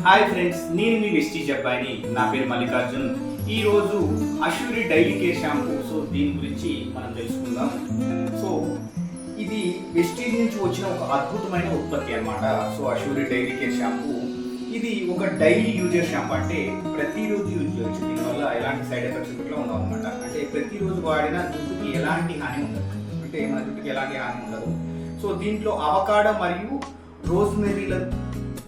Hi friends, నేను మీ Vestige అబ్బాయిని. నా పేరు మల్లికార్జున్. ఈరోజు అష్యూరి డైలీ కేర్ షాంపూ. సో దీని గురించి మనం తెలుసుకుందాం. సో ఇది వెస్టీజ్ నుంచి వచ్చిన ఒక అద్భుతమైన ఉత్పత్తి అన్నమాట. సో అష్యూరి డైలీ కేర్ షాంపూ ఇది ఒక డైలీ యూజర్ షాంపూ, అంటే ప్రతిరోజు యూజ్ చేయొచ్చు. దీనివల్ల ఎలాంటి సైడ్ ఎఫెక్ట్స్ కూడా ఉండవు అనమాట. అంటే ప్రతిరోజు వాడిన జుట్టుకి ఎలాంటి హాని ఉండదు, అంటే మన జుట్టుకి ఎలాంటి హాని ఉండదు. సో దీంట్లో అవకాడో మరియు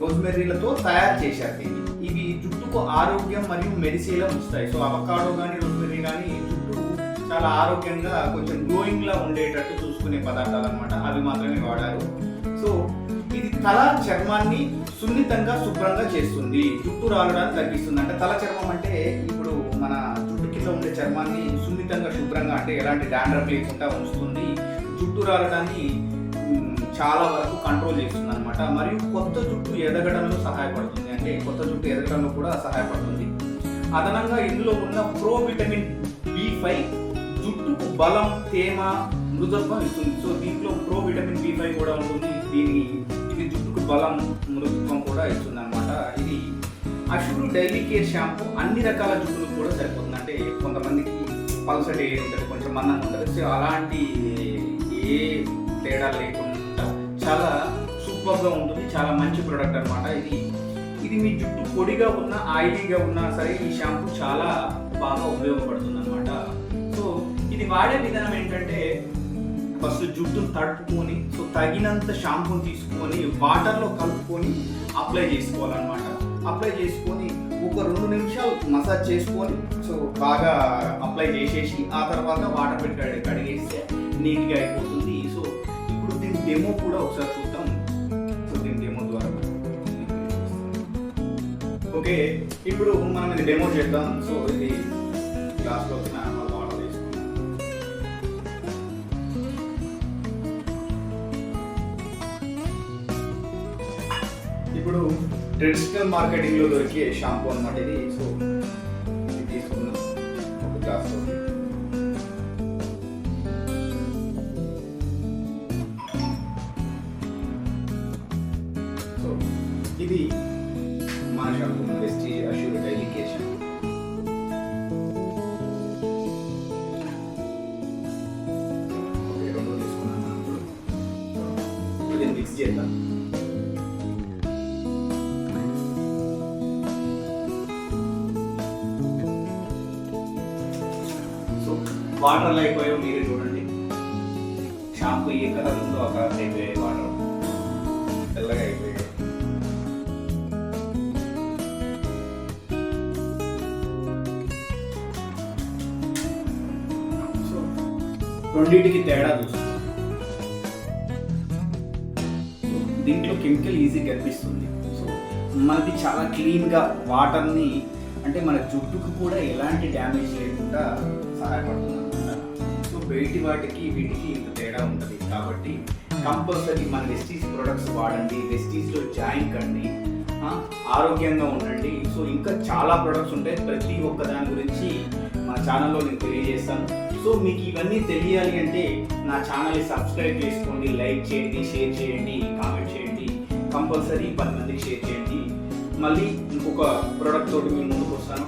రోజ్మెర్రీలతో తయారు చేశారు దీన్ని. ఇవి జుట్టుకు ఆరోగ్యం మరియు మెరిసేలా ఉంచుతాయి. సో అవకాడో కానీ రోజ్మెర్రీ కానీ జుట్టు చాలా ఆరోగ్యంగా కొంచెం గ్లోయింగ్ లా ఉండేటట్టు చూసుకునే పదార్థాలు అనమాట. అవి మాత్రమే వాడారు. సో ఇది తల చర్మాన్ని సున్నితంగా శుభ్రంగా చేస్తుంది, జుట్టు రాలడాన్ని తగ్గిస్తుంది. అంటే తల చర్మం అంటే ఇప్పుడు మన జుట్టు కింద ఉండే చర్మాన్ని సున్నితంగా శుభ్రంగా, అంటే ఎలాంటి డాండ్రఫ్ లేకుండా ఉంచుతుంది. జుట్టు రాలడాన్ని చాలా వరకు కంట్రోల్ చేస్తుంది అనమాట. మరియు కొత్త జుట్టు ఎదగడంలో సహాయపడుతుంది, అంటే కొత్త జుట్టు ఎదగడంలో కూడా సహాయపడుతుంది. అదనంగా ఇందులో ఉన్న ప్రో విటమిన్ B5 జుట్టుకు బలం, తేమ, మృదుత్వం ఇస్తుంది. సో దీంట్లో ప్రో విటమిన్ B5 కూడా ఉంటుంది. ఇది జుట్టుకు బలం, మృదుత్వం కూడా ఇస్తుంది అనమాట. ఇది అష్యూరి డైలీ కేర్ షాంపూ అన్ని రకాల జుట్టులకు కూడా సరిపోతుంది. అంటే కొంతమందికి పల్సటి ఉంటుంది, కొంచెం మందంగా ఉంటుంది. సో అలాంటి ఏ తేడా లేకుండా చాలా సూపర్గా ఉంటుంది. చాలా మంచి ప్రోడక్ట్ అనమాట. ఇది మీ జుట్టు పొడిగా ఉన్నా, ఆయిలీగా ఉన్నా సరే ఈ షాంపూ చాలా బాగా ఉపయోగపడుతుంది అనమాట. సో ఇది వాడే విధానం ఏంటంటే, ఫస్ట్ జుట్టును తడుపుకొని, సో తగినంత షాంపూని తీసుకొని వాటర్లో కలుపుకొని అప్లై చేసుకోవాలన్నమాట. అప్లై చేసుకొని ఒక 2 నిమిషాలు మసాజ్ చేసుకొని, సో బాగా అప్లై చేసేసి ఆ తర్వాత వాటర్ పెట్టి కడిగేస్తే నీట్గా అయిపోతుంది. సో ఇప్పుడు దీని డెమో కూడా ఒకసారి చూద్దాం. సో దీని డెమో ద్వారా ఓకే, ఇప్పుడు మనం ఇది డెమో చేద్దాం. సో ఇది గ్లాస్లో వాటర్ వేసుకుందాం. ఇప్పుడు ట్రెడిషనల్ మార్కెటింగ్లో దొరికే షాంపూ అనమాట ఇది. సో ఇది తీసుకుందాం ఒక గ్లాస్లో. సో ఇది మన షాంపూ, మన Vestige Assure daily care shampoo. Okay, 2 తీసుకున్నాను. ఇప్పుడు దీన్ని మిక్స్ చేద్దాం. వాటర్లో అయిపోయావు, మీరే చూడండి. షాంపూ ఏ కలర్ ఉందో ఆ కలర్ అయిపోయాయి, వాటర్ తెల్లగా అయిపోయాయి. సో రెండింటికి తేడా చూసుకోండి. దీంట్లో కెమికల్ ఈజీ కనిపిస్తుంది. సో మనది చాలా క్లీన్గా వాటర్ని, అంటే మన జుట్టుకు కూడా ఎలాంటి డ్యామేజ్ లేకుండా సహాయపడుతుంది అనమాట. సో బయటి వాటికి వీటికి ఇంత తేడా ఉంటుంది. కాబట్టి కంపల్సరీ మన వెస్టీజ్ ప్రొడక్ట్స్ వాడండి, వెస్టీజ్లో జాయిన్ కండి, ఆరోగ్యంగా ఉండండి. సో ఇంకా చాలా ప్రొడక్ట్స్ ఉంటాయి, ప్రతి ఒక్క దాని గురించి మా ఛానల్లో నేను తెలియజేస్తాను. సో మీకు ఇవన్నీ తెలియాలి అంటే నా ఛానల్ని సబ్స్క్రైబ్ చేసుకోండి, లైక్ చేయండి, షేర్ చేయండి, కామెంట్ చేయండి, కంపల్సరీ 10 మందికి షేర్ చేయండి. మళ్ళీ ఇంకొక ప్రోడక్ట్ తోటి మీ ముందుకు వస్తాను.